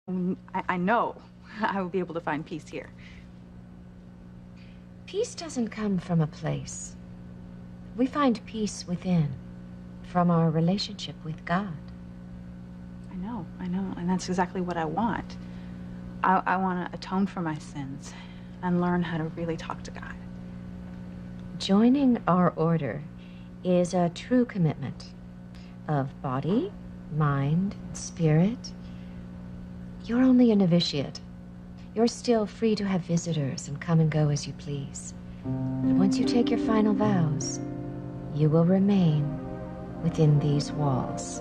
I know I will be able to find peace here. Peace doesn't come from a place. We find peace within, from our relationship with God. I know, and that's exactly what I want. I want to atone for my sins and learn how to really talk to God. Joining our order is a true commitment of body, mind, spirit. You're only a novitiate. You're still free to have visitors and come and go as you please. But once you take your final vows, you will remain within these walls.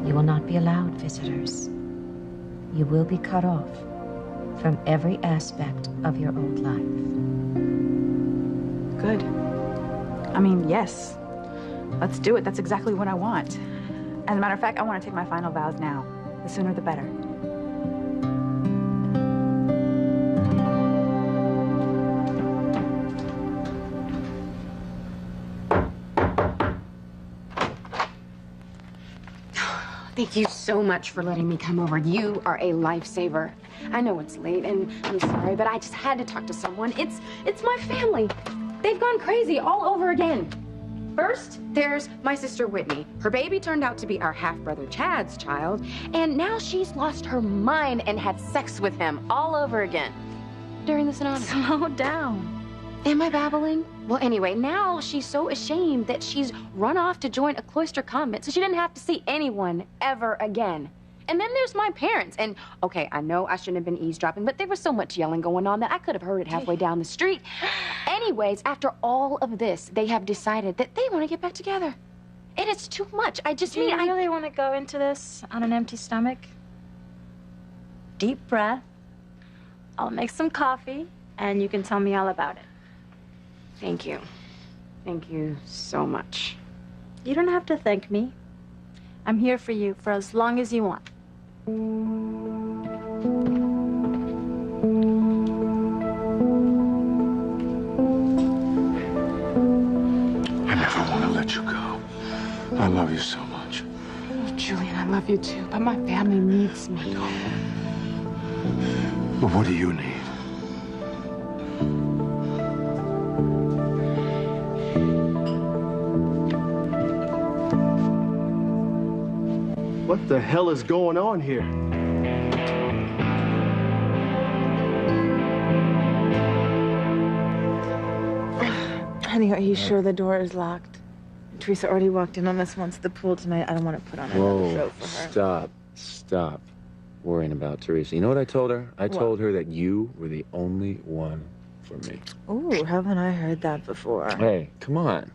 You will not be allowed visitors. You will be cut off from every aspect of your old life. Good. I mean, yes. Let's do it. That's exactly what I want. As a matter of fact, I want to take my final vows now. The sooner the better. Thank you so much for letting me come over. You are a lifesaver. I know it's late, and I'm sorry, but I just had to talk to someone. It's my family. They've gone crazy all over again. First, there's my sister Whitney. Her baby turned out to be our half-brother Chad's child, and now she's lost her mind and had sex with him all over again during the tsunami. Slow down. Am I babbling? Well, anyway, now she's so ashamed that she's run off to join a cloister convent so she didn't have to see anyone ever again. And then there's my parents. And, okay, I know I shouldn't have been eavesdropping, but there was so much yelling going on that I could have heard it halfway down the street. Anyways, after all of this, they have decided that they want to get back together. And it's too much. I really want to go into this on an empty stomach? Deep breath. I'll make some coffee, and you can tell me all about it. Thank you. Thank you so much. You don't have to thank me. I'm here for you for as long as you want. I never want to let you go. I love you so much. Oh, Julian, I love you too, but my family needs me. But what do you need? What the hell is going on here? Honey, are you sure the door is locked? Teresa already walked in on us once at the pool tonight. I don't want to put on another show for her. Stop worrying about Teresa. You know what I told her? I told her that you were the only one for me. Ooh, haven't I heard that before? Hey, come on.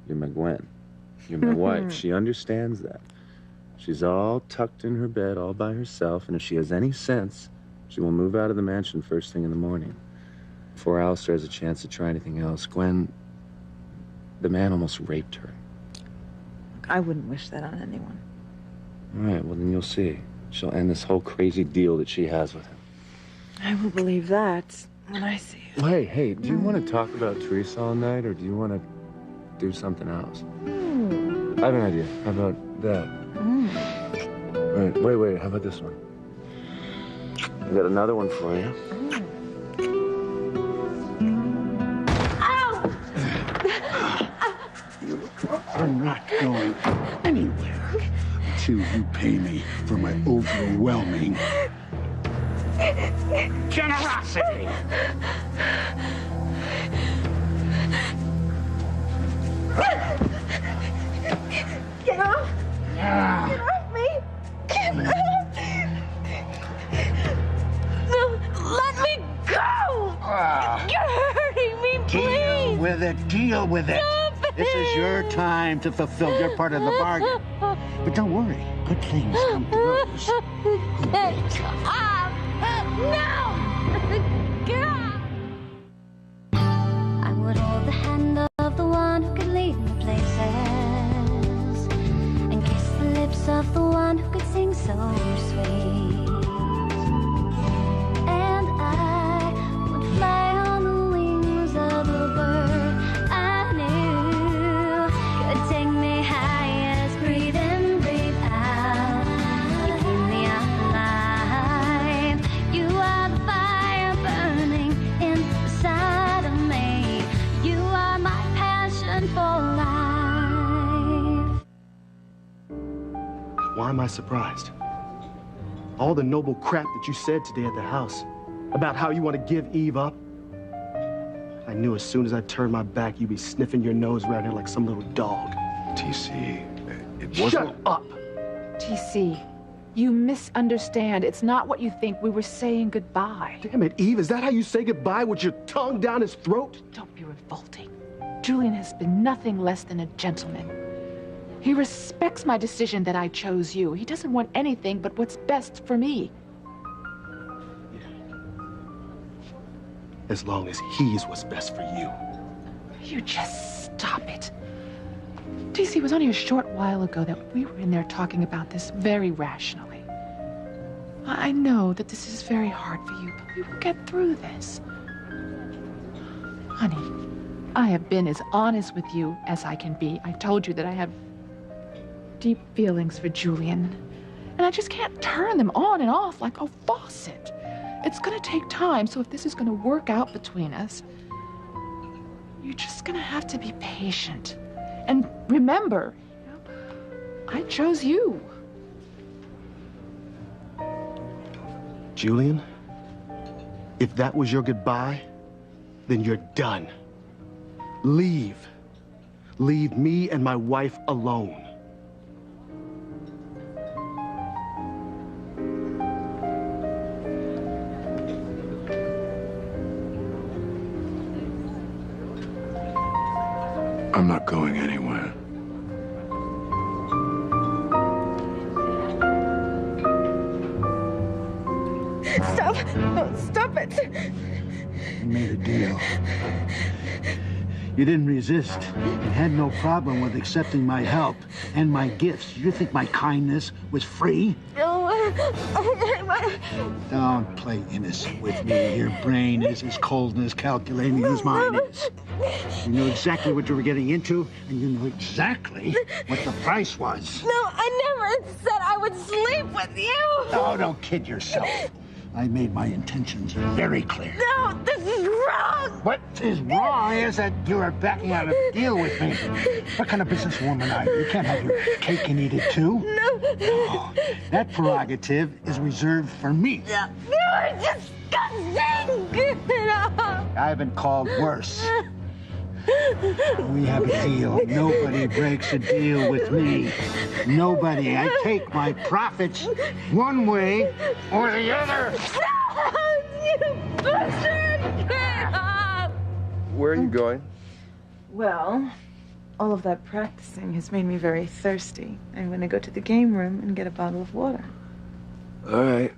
You're my Gwen. You're my wife. She understands that. She's all tucked in her bed all by herself, and if she has any sense, she will move out of the mansion first thing in the morning. Before Alistair has a chance to try anything else, Gwen, the man almost raped her. I wouldn't wish that on anyone. All right, well, then you'll see. She'll end this whole crazy deal that she has with him. I will believe that when I see it. Hey, do you want to talk about Teresa all night, or do you want to do something else? I have an idea. How about that? Wait, how about this one? I got another one for you. You are not going anywhere until you pay me for my overwhelming generosity. Get off! Yeah. Get off me! Get off! No, let me go! You're hurting me, please! Deal with it. Stop it! This is your time to fulfill your part of the bargain. But don't worry, good things come to those who wait. Stop! No! Get off! I would hold the hand of the one who could lead me places, and kiss the lips of the one who could sing so sweet. And I would fly on the wings of a bird I knew could take me high as breathe in, breathe out. You keep me out the am I surprised? All the noble crap that you said today at the house about how you want to give Eve up. I knew as soon as I turned my back, you'd be sniffing your nose around here like some little dog. TC, it wasn't... Shut up! TC, you misunderstand. It's not what you think. We were saying goodbye. Damn it, Eve, is that how you say goodbye, with your tongue down his throat? Don't be revolting. Julian has been nothing less than a gentleman. He respects my decision that I chose you. He doesn't want anything but what's best for me. As long as he's what's best for you. You just stop it. TC, it was only a short while ago that we were in there talking about this very rationally. I know that this is very hard for you, but we will get through this. Honey, I have been as honest with you as I can be. I told you that I have deep feelings for Julian, and I just can't turn them on and off like a faucet. It's gonna take time, so if this is gonna work out between us, you're just gonna have to be patient. And remember, I chose you. Julian, if that was your goodbye, then you're done. Leave. Leave me and my wife alone. I'm not going anywhere. Stop! No, stop it! We made a deal. You didn't resist. You had no problem with accepting my help and my gifts. You think my kindness was free? No. Don't play innocent with me. Your brain is as cold and as calculating as mine is. You knew exactly what you were getting into, and you knew exactly what the price was. No, I never said I would sleep with you! Oh, don't kid yourself. I made my intentions very clear. No, this is wrong! What is wrong is that you are backing out of a deal with me. What kind of businesswoman are you? You can't have your cake and eat it too. No. That prerogative is reserved for me. You're disgusting! I've been called worse. We have a deal. Nobody breaks a deal with me. Nobody. I take my profits one way or the other. You bastard! Get up! Where are you going? Well, all of that practicing has made me very thirsty. I'm going to go to the game room and get a bottle of water. All right.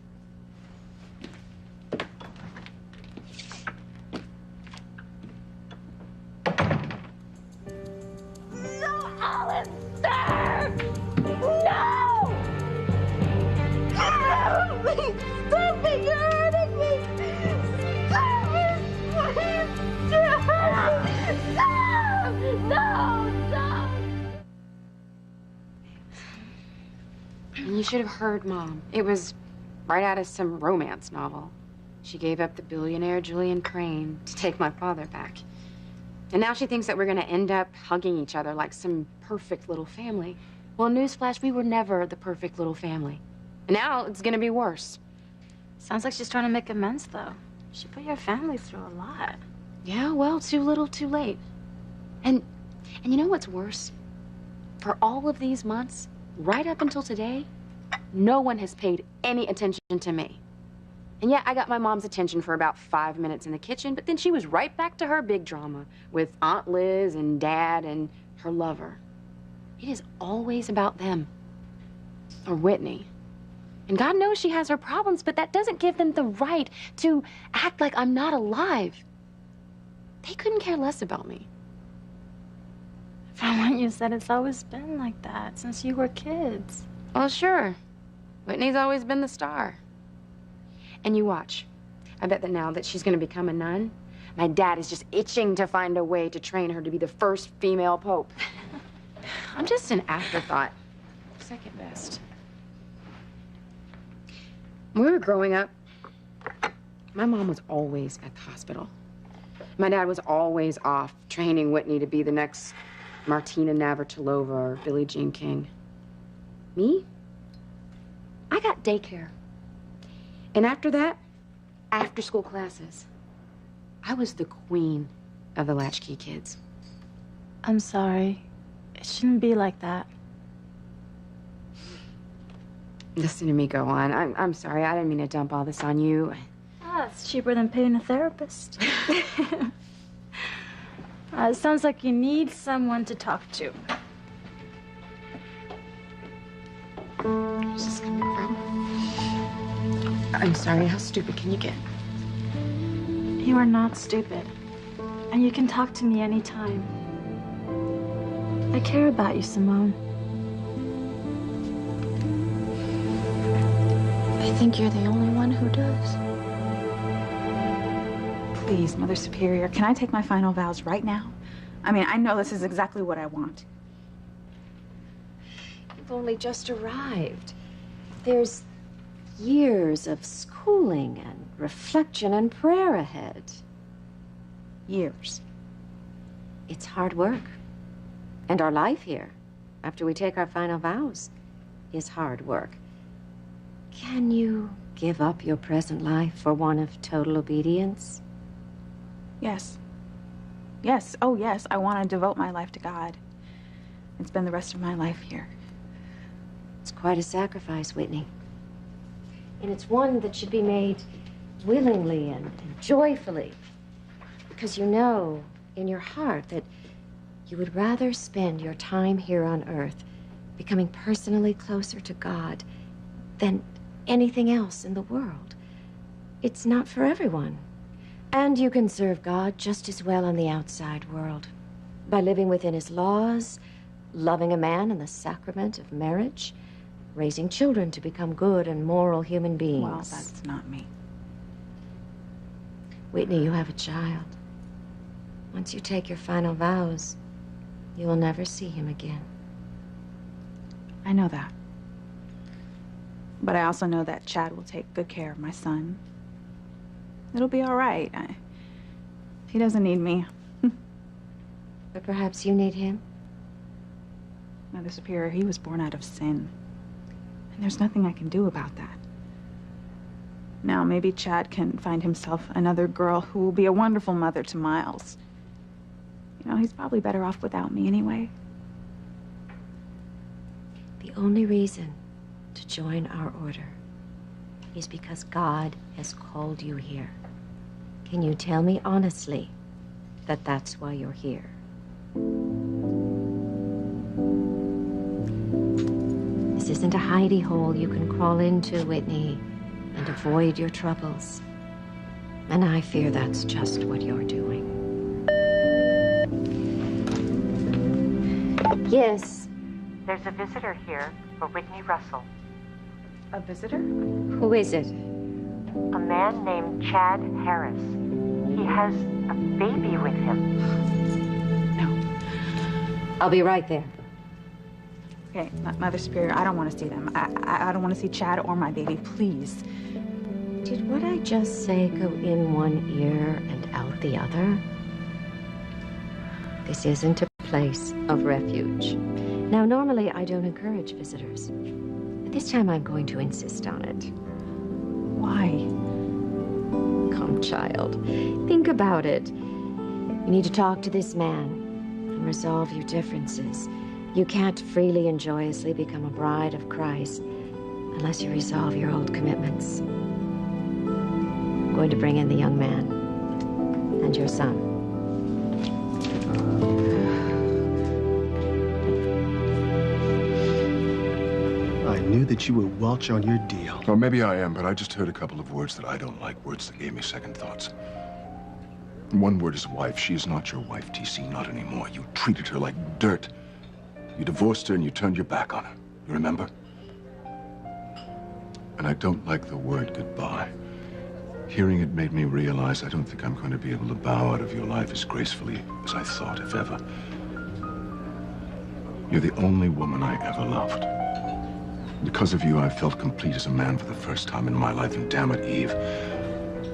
Stop it! You're hurting me! Stop it! Stop! No! Stop! You should have heard Mom. It was right out of some romance novel. She gave up the billionaire Julian Crane to take my father back. And now she thinks that we're gonna end up hugging each other like some perfect little family. Well, newsflash, we were never the perfect little family. And now it's gonna be worse. Sounds like she's trying to make amends, though. She put your family through a lot. Yeah, well, too little, too late. And you know what's worse? For all of these months, right up until today, no one has paid any attention to me. And yeah, I got my mom's attention for about 5 minutes in the kitchen, but then she was right back to her big drama with Aunt Liz and Dad and her lover. It is always about them. Or Whitney. And God knows she has her problems, but that doesn't give them the right to act like I'm not alive. They couldn't care less about me. From what you said, it's always been like that since you were kids. Well, sure. Whitney's always been the star. And you watch. I bet that now that she's gonna become a nun, my dad is just itching to find a way to train her to be the first female pope. I'm just an afterthought. Second best. When we were growing up, my mom was always at the hospital. My dad was always off training Whitney to be the next Martina Navratilova or Billie Jean King. Me? daycare. And after that, after school classes. I was the queen of the latchkey kids. I'm sorry. It shouldn't be like that. Listen to me go on. I'm sorry. I didn't mean to dump all this on you. Ah, it's cheaper than paying a therapist. It sounds like you need someone to talk to. Where's this coming from? I'm sorry. How stupid can you get? You are not stupid. And you can talk to me anytime. I care about you, Simone. I think you're the only one who does. Please, Mother Superior, can I take my final vows right now? I mean, I know this is exactly what I want. You've only just arrived. There's years of schooling and reflection and prayer ahead. Years. It's hard work. And our life here, after we take our final vows, is hard work. Can you give up your present life for one of total obedience? Yes. Yes. Oh, yes. I want to devote my life to God and spend the rest of my life here. It's quite a sacrifice, Whitney. And it's one that should be made willingly and joyfully. Because you know in your heart that you would rather spend your time here on earth becoming personally closer to God than anything else in the world. It's not for everyone. And you can serve God just as well in the outside world by living within his laws, loving a man in the sacrament of marriage, raising children to become good and moral human beings. Well, that's not me. Whitney, you have a child. Once you take your final vows, you will never see him again. I know that. But I also know that Chad will take good care of my son. It'll be all right. He doesn't need me. But perhaps you need him? Mother Superior, he was born out of sin. And there's nothing I can do about that. Now, maybe Chad can find himself another girl who will be a wonderful mother to Miles. You know, he's probably better off without me anyway. The only reason to join our order is because God has called you here. Can you tell me honestly that that's why you're here? This isn't a hidey hole you can crawl into, Whitney, and avoid your troubles. And I fear that's just what you're doing. Yes. There's a visitor here for Whitney Russell. A visitor? Who is it? A man named Chad Harris. He has a baby with him. No. I'll be right there. Okay, Mother Superior, I don't want to see them. I don't want to see Chad or my baby, please. Did what I just say go in one ear and out the other? This isn't a place of refuge. Now, normally I don't encourage visitors. But this time I'm going to insist on it. Why? Come, child. Think about it. You need to talk to this man and resolve your differences. You can't freely and joyously become a bride of Christ unless you resolve your old commitments. I'm going to bring in the young man and your son. I knew that you were Welch on your deal. Well, maybe I am, but I just heard a couple of words that I don't like, words that gave me second thoughts. One word is wife. She is not your wife, TC, not anymore. You treated her like dirt. You divorced her and you turned your back on her. You remember? And I don't like the word goodbye. Hearing it made me realize I don't think I'm going to be able to bow out of your life as gracefully as I thought, if ever. You're the only woman I ever loved. Because of you, I felt complete as a man for the first time in my life, and damn it, Eve,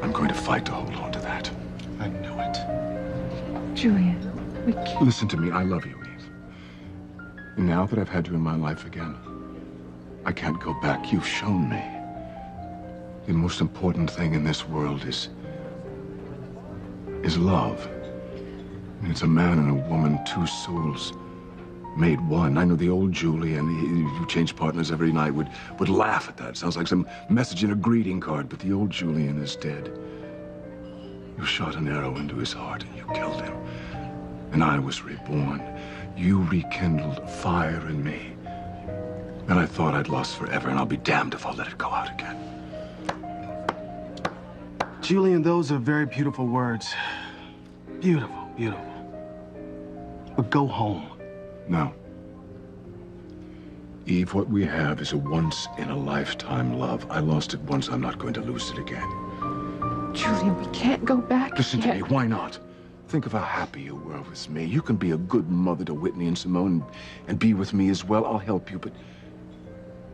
I'm going to fight to hold on to that. I know it. Julian, we can't. Listen to me, I love you, Eve. And now that I've had you in my life again, I can't go back. You've shown me The most important thing in this world is love. I mean, it's a man and a woman, two souls made one. I know the old Julian, who changed partners every night, would laugh at that. Sounds like some message in a greeting card, but the old Julian is dead. You shot an arrow into his heart and you killed him. And I was reborn. You rekindled a fire in me that I thought I'd lost forever, and I'll be damned if I'll let it go out again. Julian, those are very beautiful words. Beautiful, beautiful. But go home. No. Eve, what we have is a once-in-a-lifetime love. I lost it once, I'm not going to lose it again. Julian, we can't go back Listen yet. to me, why not? Think of how happy you were with me. You can be a good mother to Whitney and Simone and be with me as well. I'll help you, but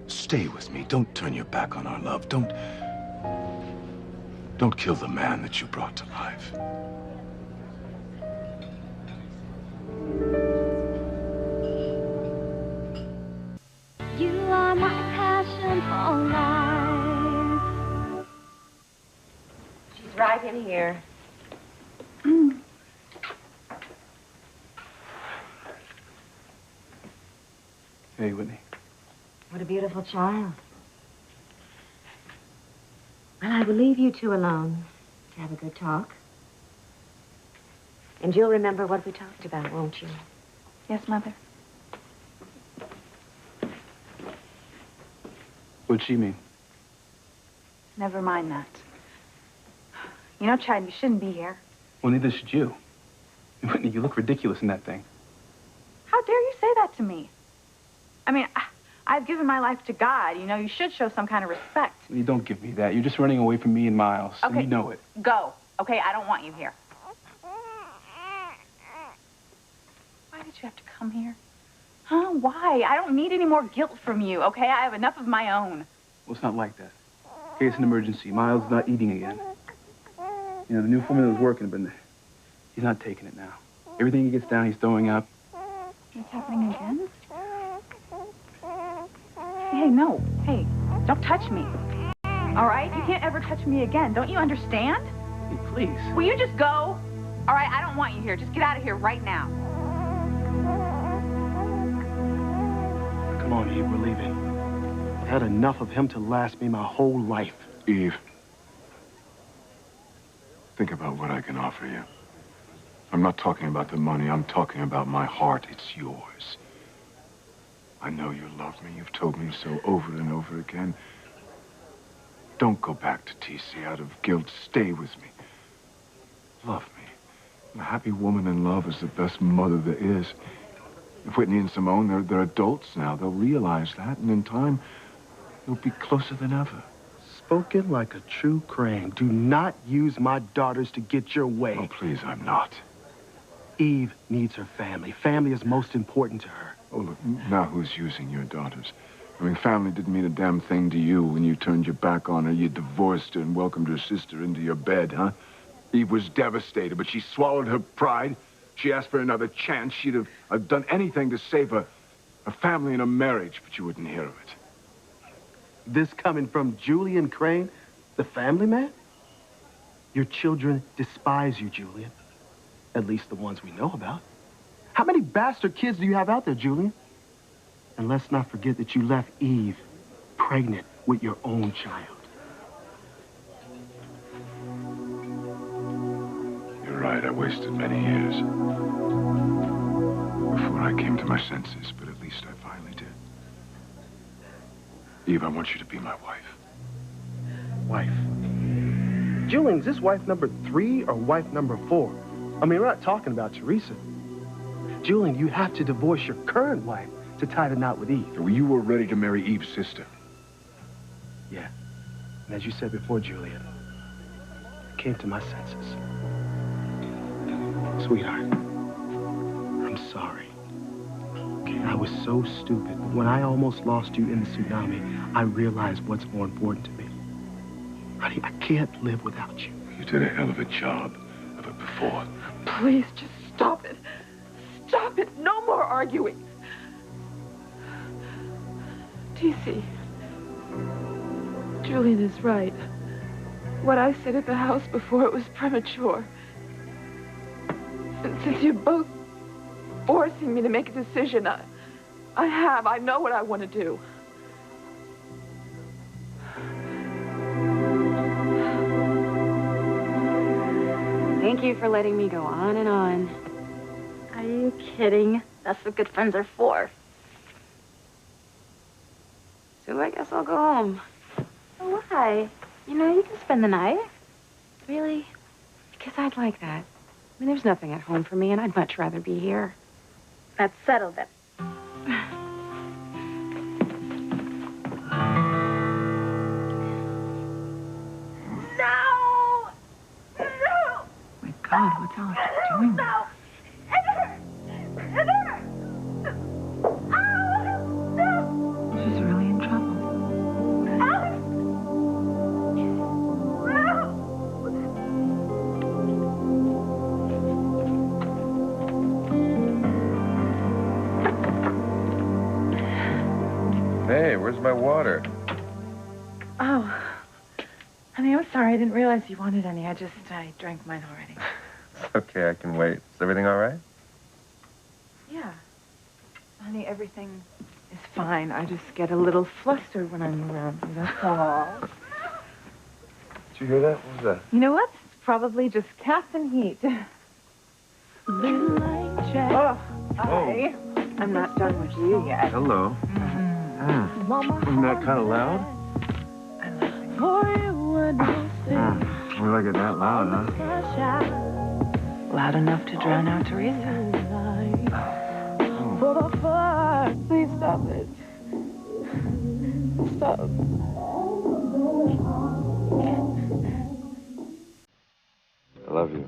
stay with me. Don't turn your back on our love. Don't kill the man that you brought to life. You are my passion for life. She's right in here. Hey, Whitney. What a beautiful child. Well, I will leave you two alone to have a good talk. And you'll remember what we talked about, won't you? Yes, Mother. What'd she mean? Never mind that. You know, Chad, you shouldn't be here. Well, neither should you. Whitney, you look ridiculous in that thing. How dare you say that to me? I mean, I've given my life to God. You know, you should show some kind of respect. You don't give me that. You're just running away from me and Miles. Okay. And you know it. Go. Okay, I don't want you here. Why did you have to come here? Huh? Why? I don't need any more guilt from you, okay? I have enough of my own. Well, it's not like that. Okay, it's an emergency. Miles is not eating again. You know, the new formula is working, but he's not taking it now. Everything he gets down, he's throwing up. It's happening again? Hey, no. Hey, don't touch me. All right? You can't ever touch me again. Don't you understand? Hey, please. Will you just go? All right, I don't want you here. Just get out of here right now. Come on, Eve, we're leaving. I've had enough of him to last me my whole life. Eve, think about what I can offer you. I'm not talking about the money. I'm talking about my heart. It's yours. I know you love me. You've told me so over and over again. Don't go back to TC out of guilt. Stay with me. Love me. A happy woman in love is the best mother there is. Whitney and Simone, they're adults now. They'll realize that, and in time, they'll be closer than ever. Spoken like a true Crane. Do not use my daughters to get your way. Oh, please, I'm not. Eve needs her family. Family is most important to her. Oh, look, now who's using your daughters? I mean, family didn't mean a damn thing to you when you turned your back on her. You divorced her and welcomed her sister into your bed, huh? Eve was devastated, but she swallowed her pride. She asked for another chance. She'd have done anything to save a family and a marriage, but you wouldn't hear of it. This coming from Julian Crane, the family man? Your children despise you, Julian. At least the ones we know about. How many bastard kids do you have out there, Julian? And let's not forget that you left Eve pregnant with your own child. You're right, I wasted many years before I came to my senses, but at least I finally did. Eve, I want you to be my wife. Wife? Julian, is this wife number 3 or wife number 4? I mean, we're not talking about Teresa. Julian, you have to divorce your current wife to tie the knot with Eve. Well, you were ready to marry Eve's sister. Yeah. And as you said before, Julian, I came to my senses. Sweetheart, I'm sorry. Okay, I was so stupid. But when I almost lost you in the tsunami, I realized what's more important to me. Honey, I can't live without you. You did a hell of a job of it before. Please, just stop it. Stop it. No more arguing. TC. Julian is right. what I said at the house before it was premature. And since you're both forcing me to make a decision, I know what I want to do. Thank you for letting me go on and on. Are you kidding? That's what good friends are for. So I guess I'll go home. Oh, why? You know, you can spend the night. Really? Because I'd like that. I mean, there's nothing at home for me, and I'd much rather be here. That's settled then. No! No! My God, what's Alistair doing? No! It hurts! It hurts! No! She's really in trouble. Hey, where's my water? Oh. Honey, I'm sorry. I didn't realize you wanted any. I drank mine already. It's okay, I can wait. Is everything all right? Yeah. Honey, everything is fine. I just get a little flustered when I'm around you. That's all. Did you hear that? What was that? You know what? It's probably just Captain Heat. Oh, hi. I'm not done with you yet. Hello. Wasn't that kind of loud? We like it that loud, huh? Loud enough to drown out Teresa. Please stop it. Stop. I love you.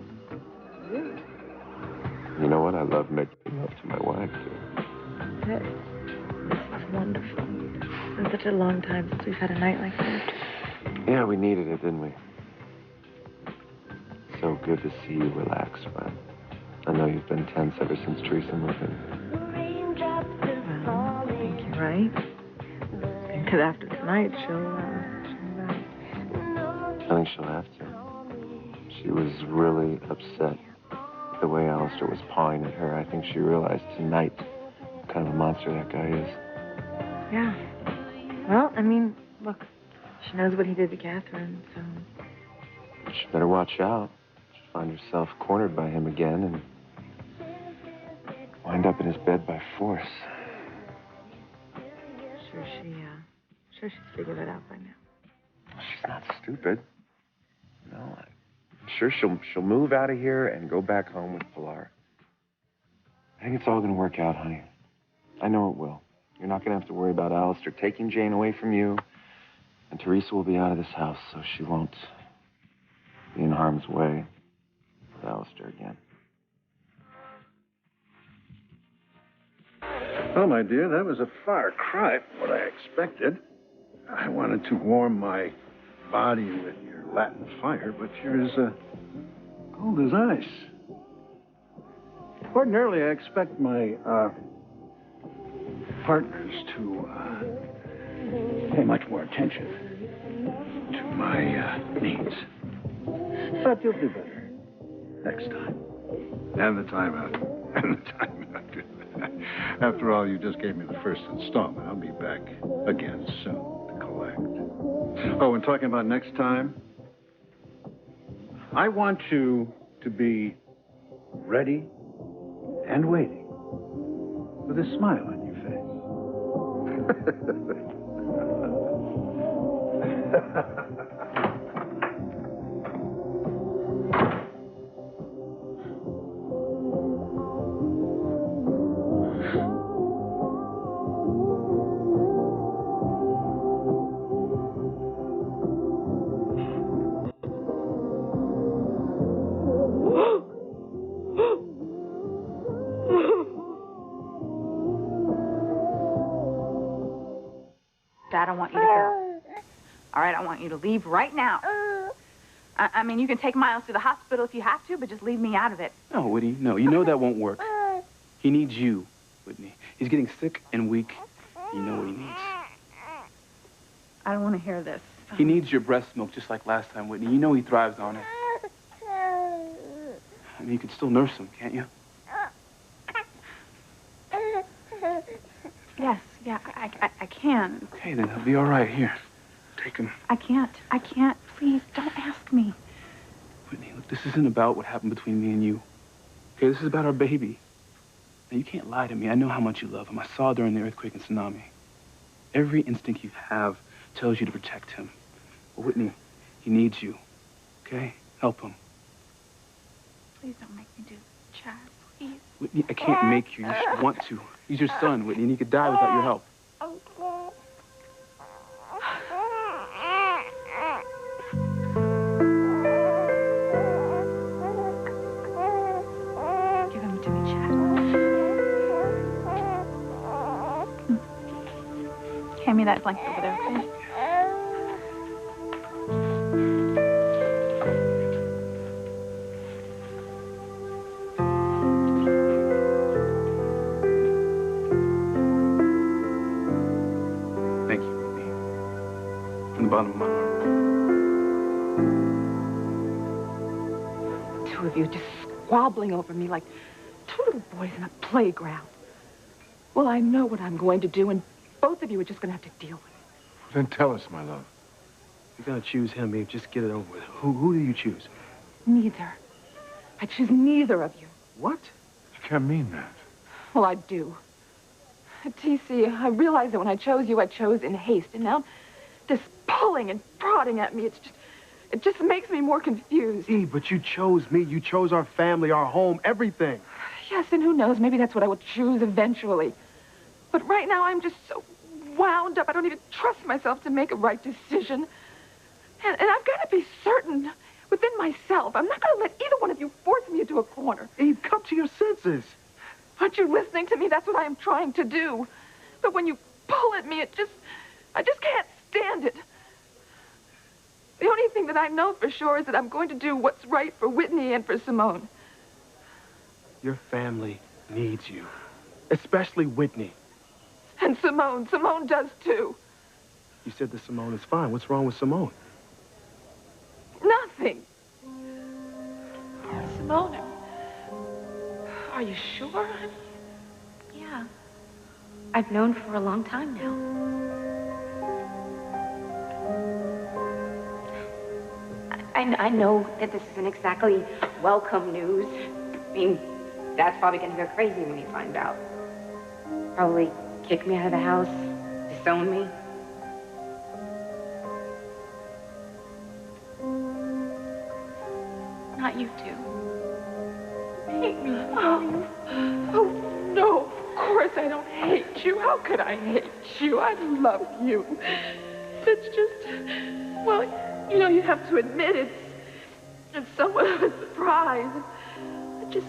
You know what? I love making love to my wife, too. This is wonderful. It's been such a long time since we've had a night like this. Yeah, we needed it, didn't we? So good to see you relax, but I know you've been tense ever since Teresa moved in. Well, I think you're right. Because after tonight, she'll I think she'll have to. She was really upset the way Alistair was pawing at her. I think she realized tonight what kind of a monster that guy is. Yeah. Well, I mean, look, she knows what he did to Catherine, so... She better watch out. She'll find herself cornered by him again and wind up in his bed by force. Sure she's figured it out by now. She's not stupid. No, I'm sure she'll move out of here and go back home with Pilar. I think it's all going to work out, honey. I know it will. You're not going to have to worry about Alistair taking Jane away from you. And Teresa will be out of this house, so she won't be in harm's way with Alistair again. Well, my dear, that was a far cry from what I expected. I wanted to warm my body with your Latin fire, but you're as cold as ice. Ordinarily, I expect my partners to pay much more attention to my needs. But you'll do better next time. And the time after. And the time after. After all, you just gave me the first installment. I'll be back again soon to collect. Oh, and talking about next time, I want you to be ready and waiting with a smile on your face. Dad, I want you to go. All right, I want you to leave right now. I mean, you can take Miles to the hospital if you have to, but just leave me out of it. No, Whitney, no. You know that won't work. He needs you, Whitney. He's getting sick and weak. You know what he needs. I don't want to hear this. He needs your breast milk just like last time, Whitney. You know he thrives on it. I mean, you can still nurse him, can't you? Yes, yeah, I can. Okay, then he'll be all right. Here, take him. I can't. Please, don't ask me. Whitney, look, this isn't about what happened between me and you. Okay, this is about our baby. Now, you can't lie to me. I know how much you love him. I saw during the earthquake and tsunami. Every instinct you have tells you to protect him. But Whitney, he needs you. Okay? Help him. Please don't make me do this, Chad. Please. Whitney, I can't make you. You should want to. He's your son, Whitney, and he could die without your help. Give him to me, Chad. Hand me that blanket over there, okay? Thank you, Whitney. From the bottom of my heart. Two of you just squabbling over me like two little boys in a playground. Well, I know what I'm going to do, and both of you are just going to have to deal with it. Then tell us, my love. You're gonna choose him, babe. Just get it over with. Who do you choose? Neither. I choose neither of you. What? You can't mean that. Well, I do. TC, I realize that when I chose you, I chose in haste. And now this pulling and prodding at me, it just makes me more confused. Eve, but you chose me. You chose our family, our home, everything. Yes, and who knows, maybe that's what I will choose eventually. But right now, I'm just so wound up, I don't even trust myself to make a right decision. And I've got to be certain within myself. I'm not going to let either one of you force me into a corner. Eve, come to your senses. Aren't you listening to me? That's what I am trying to do. But when you pull at me, I just can't stand it. The only thing that I know for sure is that I'm going to do what's right for Whitney and for Simone. Your family needs you, especially Whitney. And Simone. Simone does too. You said that Simone is fine. What's wrong with Simone? Nothing. Simone, are you sure, honey? Yeah. I've known for a long time now. I know that this isn't exactly welcome news. I mean, Dad's probably gonna go crazy when he finds out. Probably kick me out of the house, disown me. Not you two. Hate me. Oh, no. Of course I don't hate you. How could I hate you? I love you. It's just, well, you know, you have to admit it's somewhat of a surprise. I just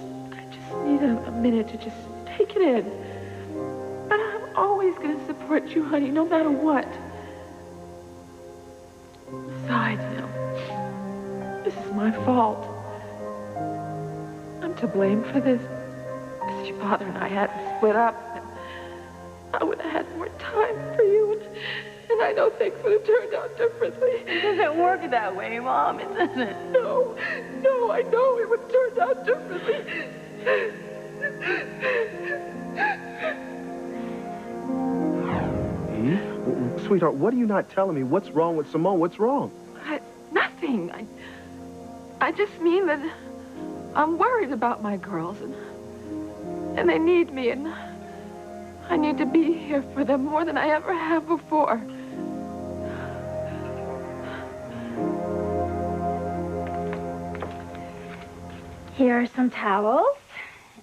need a minute to just take it in. But I'm always going to support you, honey, no matter what. Besides, you know, this is my fault. I'm to blame for this. Because your father and I hadn't split up, and I would have had more time for you, and I know things would have turned out differently. It doesn't work that way, Mom. It doesn't. No, I know it would turn out differently. Eve? Sweetheart, what are you not telling me? What's wrong with Simone? What's wrong? Nothing. I just mean that I'm worried about my girls, and they need me, and I need to be here for them more than I ever have before. Here are some towels,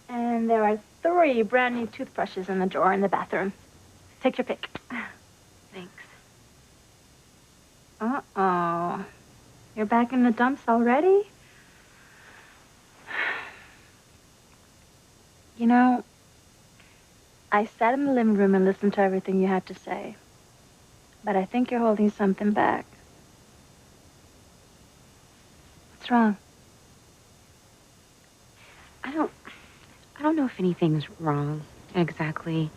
and there are 3 brand new toothbrushes in the drawer in the bathroom. Take your pick. Thanks. Uh-oh. You're back in the dumps already? You know, I sat in the living room and listened to everything you had to say. But I think you're holding something back. What's wrong? I don't know if anything's wrong exactly.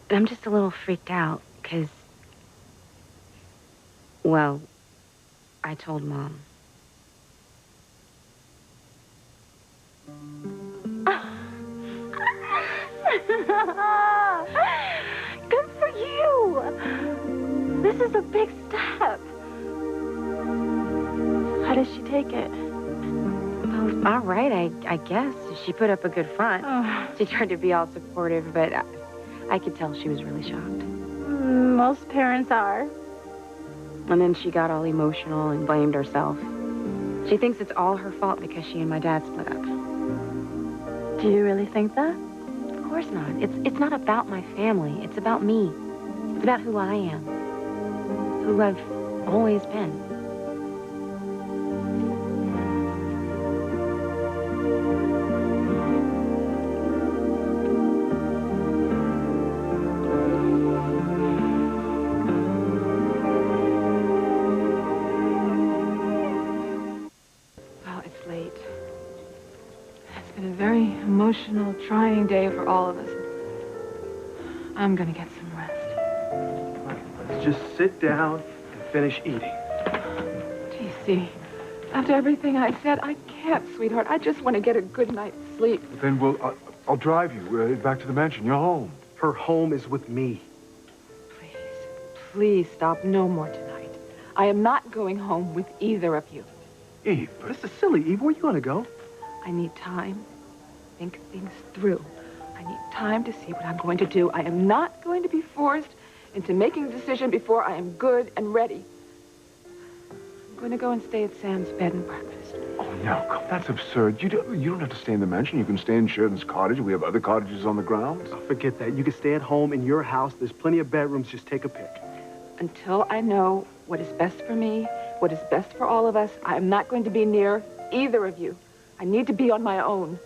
But I'm just a little freaked out because Well, I told Mom. Good for you! This is a big step. How does she take it? Well, all right, I guess. She put up a good front. She tried to be all supportive, but I could tell she was really shocked. Most parents are. And then she got all emotional and blamed herself. She thinks it's all her fault because she and my dad split up. Do you really think that? Of course not. It's not about my family. It's about me. It's about who I am. Who I've always been. Well, it's late. It's been a very emotional, trying day for all of us. I'm gonna get some rest. Let's just sit down and finish eating. TC, after everything I said, I can't, sweetheart. I just want to get a good night's sleep. Then I'll drive you back to the mansion. You're home. Her home is with me. Please stop no more tonight. I am not going home with either of you. Eve, this is silly. Eve, where are you going to go? I need time. Think things through. I need time to see what I'm going to do. I am not going to be forced into making a decision before I am good and ready. I'm going to go and stay at Sam's bed and breakfast. Oh, no, that's absurd. You don't have to stay in the mansion. You can stay in Sheridan's cottage. We have other cottages on the grounds. Oh, forget that. You can stay at home in your house. There's plenty of bedrooms. Just take a pick. Until I know what is best for me, what is best for all of us, I am not going to be near either of you. I need to be on my own.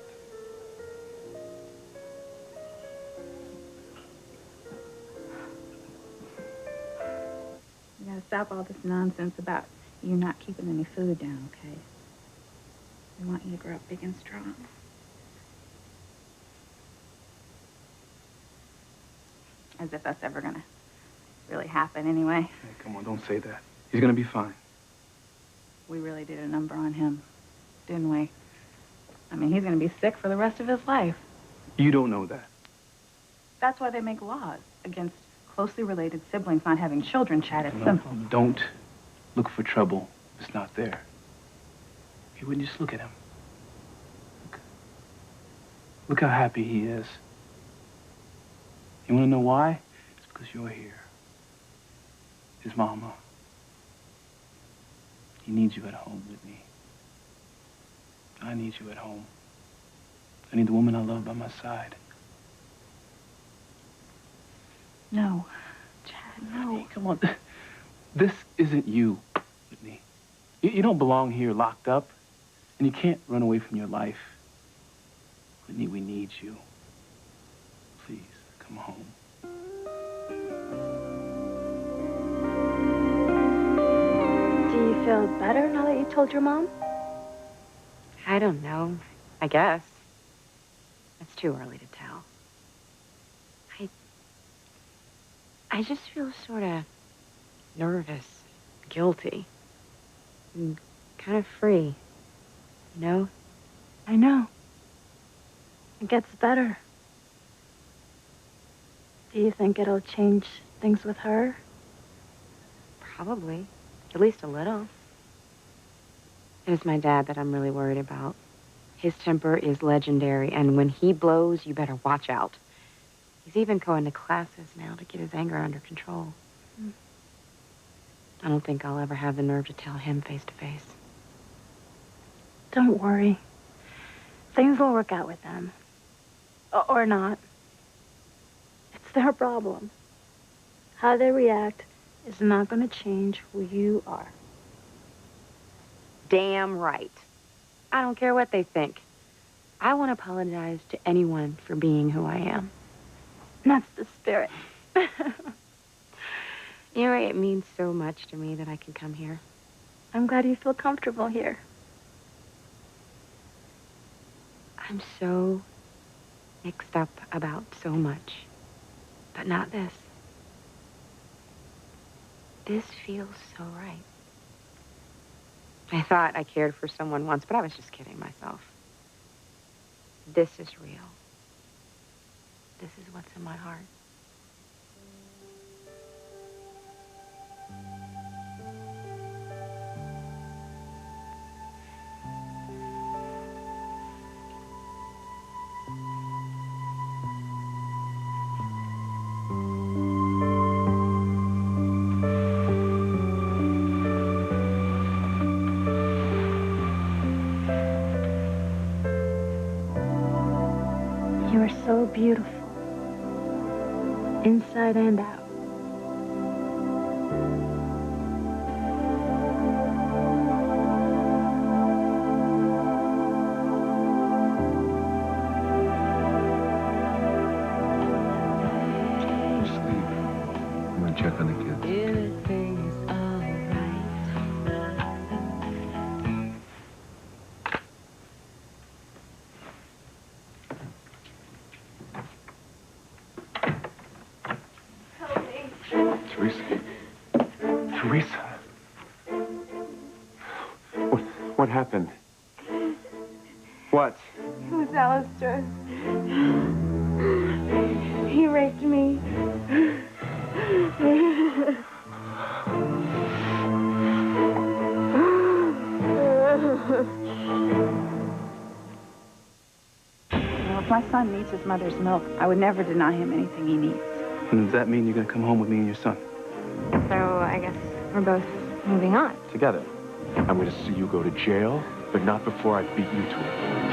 You gotta stop all this nonsense about you not keeping any food down, okay? We want you to grow up big and strong. As if that's ever gonna really happen anyway. Hey, come on, don't say that. He's gonna be fine. We really did a number on him, didn't we? I mean, he's gonna be sick for the rest of his life. You don't know that. That's why they make laws against closely related siblings not having children, Chad. It's simple. Don't look for trouble if it's not there. You wouldn't just look at him. Look how happy he is. You want to know why? It's because you're here. His mama. He needs you at home with me. I need you at home. I need the woman I love by my side. No, Chad, no. Hey, come on. This isn't you, Whitney. You don't belong here locked up, and you can't run away from your life. Whitney, we need you. Please, come home. Do you feel better now that you told your mom? I don't know. I guess. It's too early to tell. I just feel sort of nervous, guilty, and kind of free, you know? I know. It gets better. Do you think it'll change things with her? Probably. At least a little. It is my dad that I'm really worried about. His temper is legendary, and when he blows, you better watch out. He's even going to classes now to get his anger under control. I don't think I'll ever have the nerve to tell him face to face. Don't worry. Things will work out with them. Or not. It's their problem. How they react is not going to change who you are. Damn right. I don't care what they think. I won't apologize to anyone for being who I am. That's the spirit. You know, it means so much to me that I can come here. I'm glad you feel comfortable here. I'm so mixed up about so much, but not this. This feels so right. I thought I cared for someone once, but I was just kidding myself. This is real. This is what's in my heart. You are so beautiful, inside and out. Just leave. I'm gonna check on the kids. Everything's alright. Teresa. Teresa. What happened? What? It was Alistair. He raped me. Well, if my son needs his mother's milk, I would never deny him anything he needs. And does that mean you're gonna come home with me and your son? So I guess we're both moving on. Together. I'm gonna see you go to jail, but not before I beat you to it.